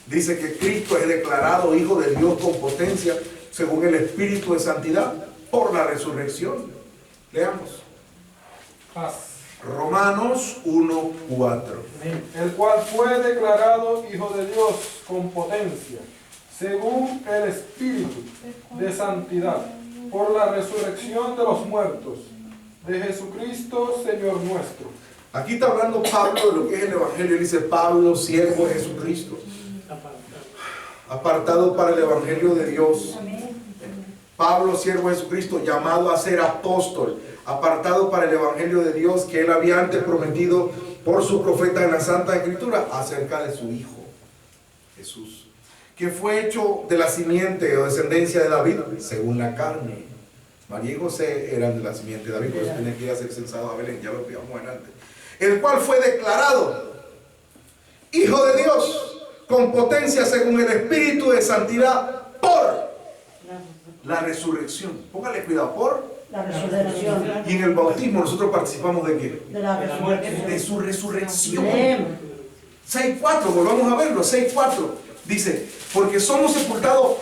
dice que Cristo es declarado hijo de Dios con potencia, según el Espíritu de santidad, por la resurrección. Leamos. Paz. Romanos 1:4. El cual fue declarado Hijo de Dios con potencia, según el Espíritu de santidad, por la resurrección de los muertos, de Jesucristo, Señor nuestro. Aquí está hablando Pablo de lo que es el Evangelio. Dice Pablo, siervo de Jesucristo, apartado para el Evangelio de Dios. Pablo, siervo de Jesucristo, llamado a ser apóstol, apartado para el Evangelio de Dios, que él había antes prometido por su profeta en la Santa Escritura acerca de su Hijo, Jesús, que fue hecho de la simiente o descendencia de David, según la carne. María y José eran de la simiente de David, por eso tenía que ir a ser censado a Belén, ya lo veíamos adelante. El cual fue declarado Hijo de Dios con potencia según el Espíritu de santidad por la resurrección. Póngale cuidado, por. La resurrección. Y en el bautismo nosotros participamos de qué? De la resurrección. De su resurrección. Amén. 6:4, volvamos a verlo, 6:4. Dice, porque somos sepultados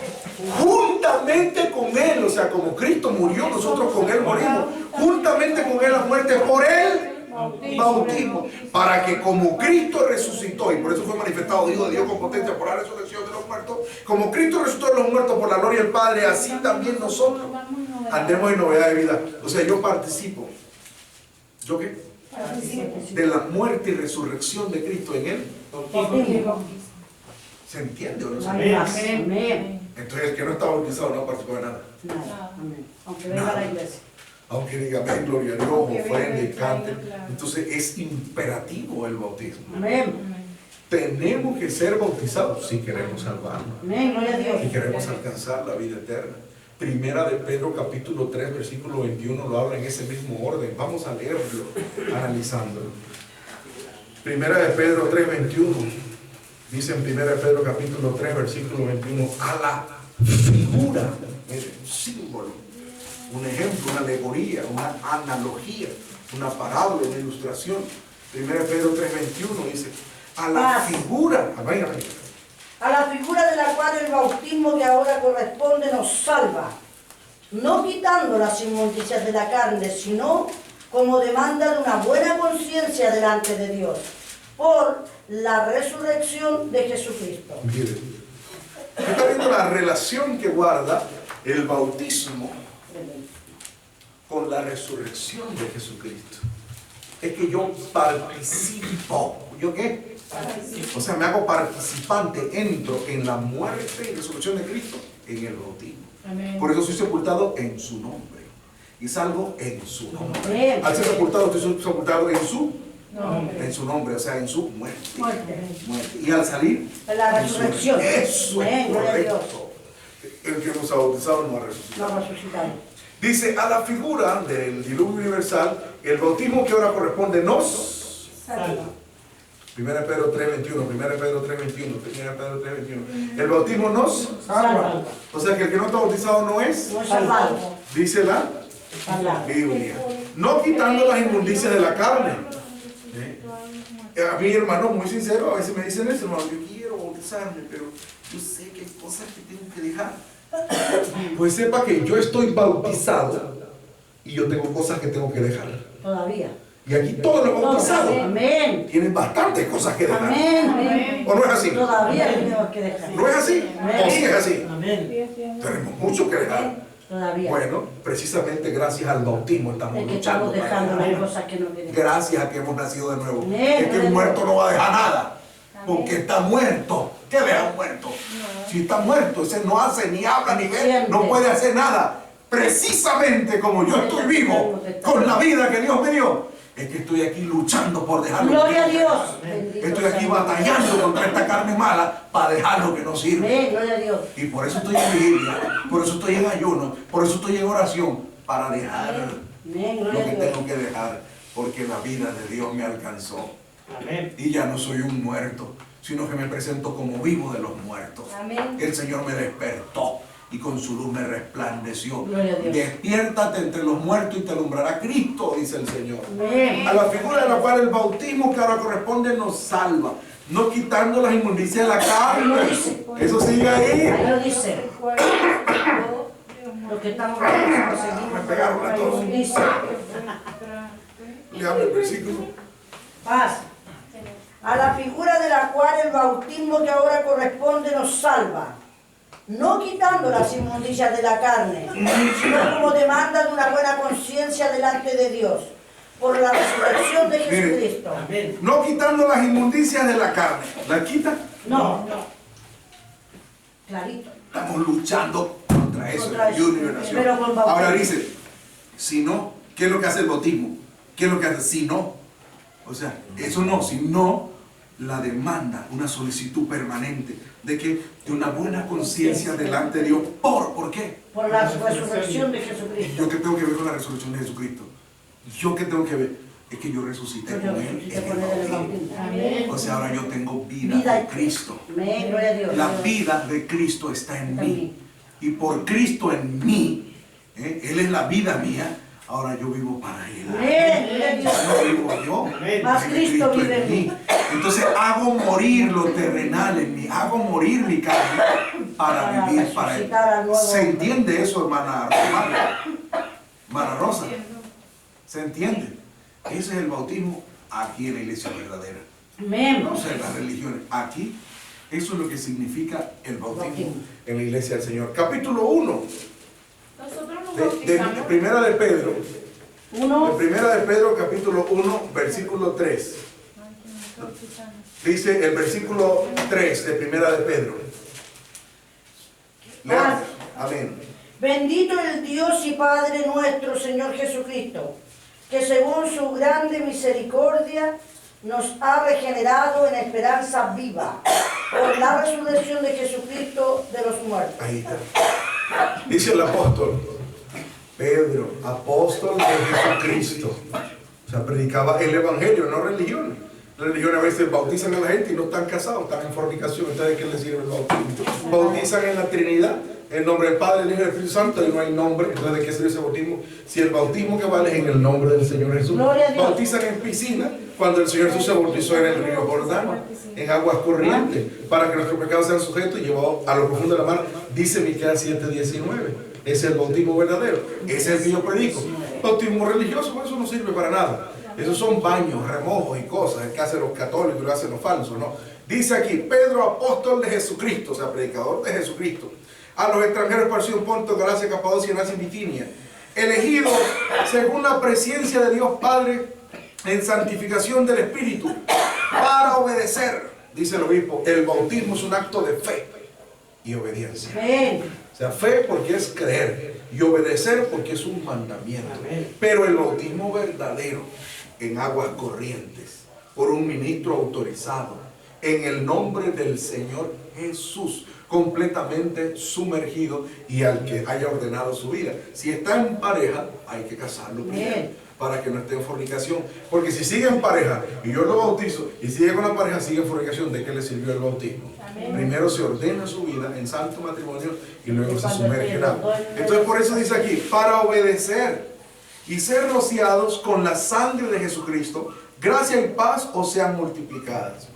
juntamente con Él. O sea, como Cristo murió, nosotros con Él morimos. Juntamente con Él la muerte por Él. Bautismo, para que como Cristo resucitó, y por eso fue manifestado Hijo de Dios con potencia por la resurrección de los muertos, como Cristo resucitó de los muertos por la gloria del Padre, así también nosotros andemos en novedad de vida. O sea, yo participo. ¿Yo qué? De la muerte y resurrección de Cristo en Él. ¿Se entiende o no se entiende? Amén. Entonces el que no está bautizado no participó de nada. Nada. Amén. Aunque venga a la iglesia. Aunque diga amén, gloria a Dios, ofrende, cante. Entonces es imperativo el bautismo. Amén. Tenemos que ser bautizados si queremos salvarnos, Amén. Gloria a Dios. si queremos alcanzar la vida eterna. Primera de Pedro capítulo 3 versículo 21 lo habla en ese mismo orden. Vamos a leerlo, analizándolo. Primera de Pedro 3, 21. Dice en Primera de Pedro capítulo 3 versículo 21. A la figura, un símbolo, un ejemplo, una alegoría, una analogía, una parábola, una ilustración. 1 Pedro 3:21 dice, a la figura, A la figura de la cual el bautismo que ahora corresponde nos salva, no quitando las inmundicias de la carne, sino como demanda de una buena conciencia delante de Dios, por la resurrección de Jesucristo. Mire, está viendo la relación que guarda el bautismo con la resurrección de Jesucristo. Es que yo participo. ¿Yo qué? O sea, me hago participante, entro en la muerte y resurrección de Cristo en el bautismo. Amén. Por eso soy sepultado en su nombre y salvo en su nombre. Amén. Al ser sepultado, estoy sepultado Nombre. en su nombre, o sea, en su muerte. Muerte. Muerte. Y al salir, La resurrección. eso Amén. es Gloria a Dios. correcto. El que nos ha bautizado no ha resucitado. No resucitado. Dice, a la figura del diluvio universal, el bautismo que ahora corresponde nos Salva. 1 Pedro 3:21, 1 Pedro 3:21, 1 Pedro 3:21. El bautismo nos Salva. o sea que el que no está bautizado no es, No es salvado. dice la Salvado. Biblia. No quitando las inmundicias de la carne. A mí, hermano, muy sincero, a veces me dicen eso, hermano, yo quiero bautizarme, pero yo sé que hay cosas que tengo que dejar. Pues sepa que yo estoy bautizado y yo tengo cosas que tengo que dejar. Todavía. Y aquí todos los bautizados Amén. tienen bastantes cosas que dejar. Amén. ¿O no es así? Todavía tenemos que dejar. ¿No es así? ¿O sí es así? Amén. Tenemos mucho que dejar. Todavía. Bueno, precisamente gracias al bautismo estamos Es que luchando. estamos para dejando dejar. las cosas que no queremos. Gracias a que hemos nacido de nuevo. Amén. Es que el muerto no va a dejar nada. Porque está muerto. ¿Qué deja un muerto? Si está muerto, ese no hace, ni habla, ni ve, no puede hacer nada. Precisamente como yo estoy vivo, con la vida que Dios me dio, es que estoy aquí luchando por dejar lo que Gloria a tengo que Dios. dejar. Bendito Estoy sea aquí Dios. batallando contra esta carne mala para dejar lo que no sirve. Amén. Gloria a Dios. Y por eso estoy en vigilia, por eso estoy en ayuno, por eso estoy en oración, para dejar Amén. lo Gloria que a Dios. tengo que dejar, porque la vida de Dios me alcanzó. Amén. Y ya no soy un muerto, sino que me presento como vivo de los muertos. Amén. El Señor me despertó y con su luz me resplandeció. Gloria a Dios. Despiértate entre los muertos y te alumbrará Cristo, dice el Señor. Amén. A la figura de la cual el bautismo que ahora corresponde nos salva, no quitando las inmundicias de la carne. Eso sigue ahí. Ahí lo dice. Lo que estamos haciendo, seguimos. Me pegaron a todos. Dice. Le hablo el versículo. Paz. A la figura de la cual el bautismo que ahora corresponde nos salva, no quitando las inmundicias de la carne, sino como demanda de una buena conciencia delante de Dios, por la resurrección de Jesucristo. Amén. No quitando las inmundicias de la carne. ¿La quita? No. Clarito. Estamos luchando contra eso. Contra eso. Ayuno y oración. Pero con bautismo. Ahora dice, si no, ¿qué es lo que hace el bautismo? ¿Qué es lo que hace? Si no. O sea, eso no, si no, la demanda, una solicitud permanente de que de una buena conciencia delante de Dios. ¿Por qué? Por la resurrección de Jesucristo. ¿Yo qué tengo que ver con la resurrección de Jesucristo? ¿Yo qué tengo que ver? Es que yo resucité Yo con Él resucité en con el él en el bautismo. bautismo. Amén. O sea, ahora yo tengo vida Vida en Cristo. Amén. Gloria a Dios. La vida de Cristo está en mí. y por Cristo en mí, Él es la vida mía, ahora yo vivo para Él. Amén. No vivo yo, Más sino Cristo vive en mí. Entonces hago morir lo terrenal en mí, hago morir mi carne para vivir para Él. resucitar al nuevo ¿Se hombre. entiende eso, hermana Rosa? ¿Se entiende? Ese es el bautismo aquí en la iglesia verdadera. Amén. No sé, las religiones. Aquí, eso es lo que significa el bautismo en la iglesia del Señor. Capítulo 1 Nosotros nos de bautizamos. Primera de Pedro. De Uno. Primera de Pedro, capítulo 1, versículo 3. Dice el versículo 3 de Primera de Pedro. Leamos. Amén. Bendito el Dios y Padre nuestro Señor Jesucristo, que según su grande misericordia nos ha regenerado en esperanza viva por la resurrección de Jesucristo de los muertos. Ahí está. Dice el apóstol Pedro, apóstol de Jesucristo. O sea, predicaba el evangelio, no religión. La religión a veces bautizan a la gente y no están casados, están en fornicación. Entonces, ¿qué les sirve el bautismo? Bautizan en la Trinidad, en nombre del Padre, del Hijo y del Espíritu Santo, y no hay nombre. Entonces, ¿de qué sirve ese bautismo? Si el bautismo que vale es en el nombre del Señor Jesús. Gloria a Dios. Bautizan en piscina cuando el Señor Jesús se bautizó en el río Jordán, en aguas corrientes, para que nuestros pecados sean sujetos y llevados a lo profundo de la mar. Dice Miqueas 7:19. Es el bautismo verdadero. Ese es el que yo predico. Bautismo religioso, eso no sirve para nada. Esos son baños, remojos y cosas, el que hacen los católicos y lo hacen los falsos, ¿no? Dice aquí, Pedro, apóstol de Jesucristo, o sea, predicador de Jesucristo, a los extranjeros esparcidos en Ponto, Galacia, Capadocia, Asia y Bitinia, elegidos según la presencia de Dios Padre en santificación del Espíritu, para obedecer, dice el obispo, el bautismo es un acto de fe y obediencia. Amén. O sea, fe porque es creer y obedecer porque es un mandamiento. Pero el bautismo verdadero en aguas corrientes, por un ministro autorizado, en el nombre del Señor Jesús, completamente sumergido y al que haya ordenado su vida. Si está en pareja, hay que casarlo primero, para que no esté en fornicación. Porque si sigue en pareja y yo lo bautizo y sigue con la pareja, sigue en fornicación, ¿de qué le sirvió el bautismo? Primero se ordena su vida en santo matrimonio y luego se sumerge en agua. Entonces por eso dice aquí, para obedecer y ser rociados con la sangre de Jesucristo, gracia y paz os sean multiplicadas.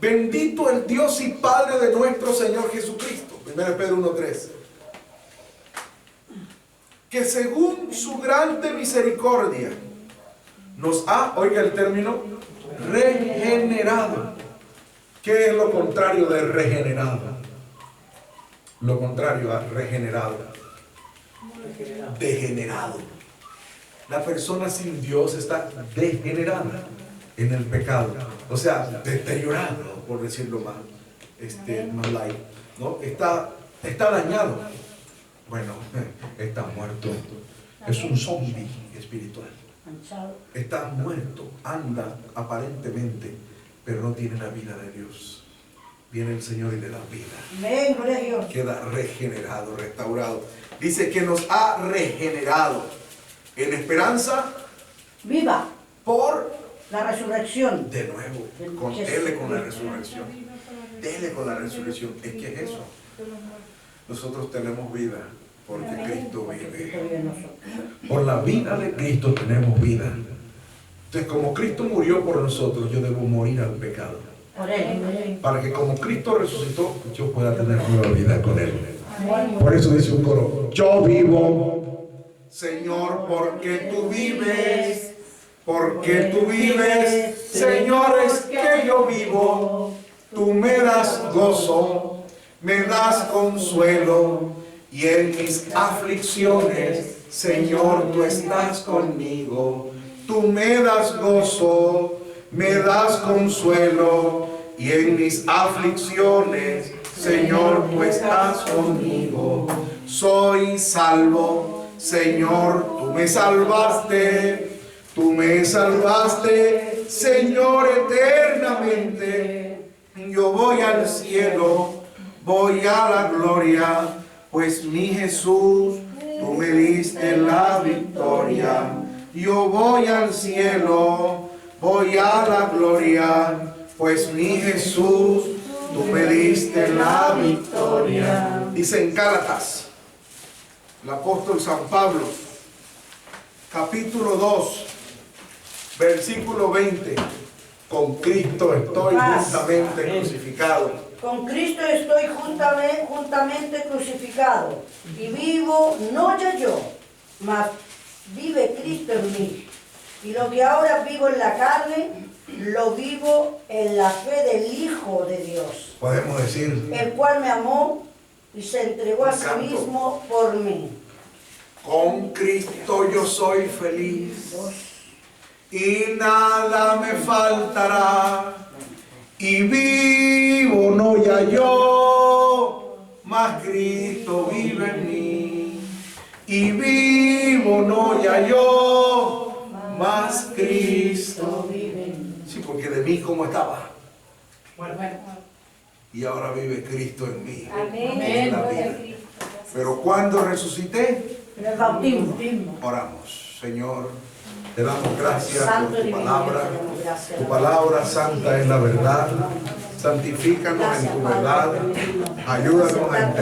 Bendito el Dios y Padre de nuestro Señor Jesucristo. 1 Pedro 1:3. Que según su grande misericordia nos ha, oiga el término, regenerado. ¿Qué es lo contrario de regenerado? Lo contrario a regenerado. Degenerado. La persona sin Dios está degenerada en el pecado. O sea, deteriorado, por decirlo más light, ¿no? Está dañado. Bueno, está muerto. Es un zombie espiritual. Está muerto, anda aparentemente, pero no tiene la vida de Dios. Viene el Señor y le da vida. Amén, gloria a Dios. Queda regenerado, restaurado. Dice que nos ha regenerado en esperanza Viva por la resurrección. de nuevo. Dele con la resurrección. Dele con la resurrección. Es que es eso. Nosotros tenemos vida porque Cristo vive. Por la vida de Cristo tenemos vida. Entonces, como Cristo murió por nosotros, yo debo morir al pecado. Por él. Para que como Cristo resucitó, yo pueda tener nueva vida con Él. Por eso dice un coro, yo vivo, Señor, porque tú vives. Porque tú vives, Señor, es que yo vivo. Tú me das gozo, me das consuelo. Y en mis aflicciones, Señor, tú estás conmigo. Tú me das gozo, me das consuelo. Y en mis aflicciones, Señor, tú estás conmigo. Soy salvo, Señor, tú me salvaste. Tú me salvaste, Señor, eternamente. Yo voy al cielo, voy a la gloria, pues mi Jesús, tú me diste la victoria. Yo voy al cielo, voy a la gloria, pues mi Jesús, tú me diste la victoria. Dice en Gálatas, El apóstol San Pablo, capítulo 2, versículo 20. Con Cristo estoy juntamente crucificado. Con Cristo estoy juntamente crucificado, y vivo no ya yo, mas vive Cristo en mí. Y lo que ahora vivo en la carne, lo vivo en la fe del Hijo de Dios, Podemos decir, el cual me amó y se entregó a sí mismo por mí. con Cristo yo soy feliz y nada me faltará. Y vivo no ya yo, mas Cristo vive en mí. Y vivo no ya yo, mas Cristo vive en mí. Sí, porque de mí como estaba. Y ahora vive Cristo en mí. En la vida. Pero cuando resucité, En el bautismo. oramos. Señor, te damos gracias Santo por tu divino, palabra. te damos gracias. Tu palabra santa es la verdad. Santifícanos en tu verdad. Ayúdanos a entender.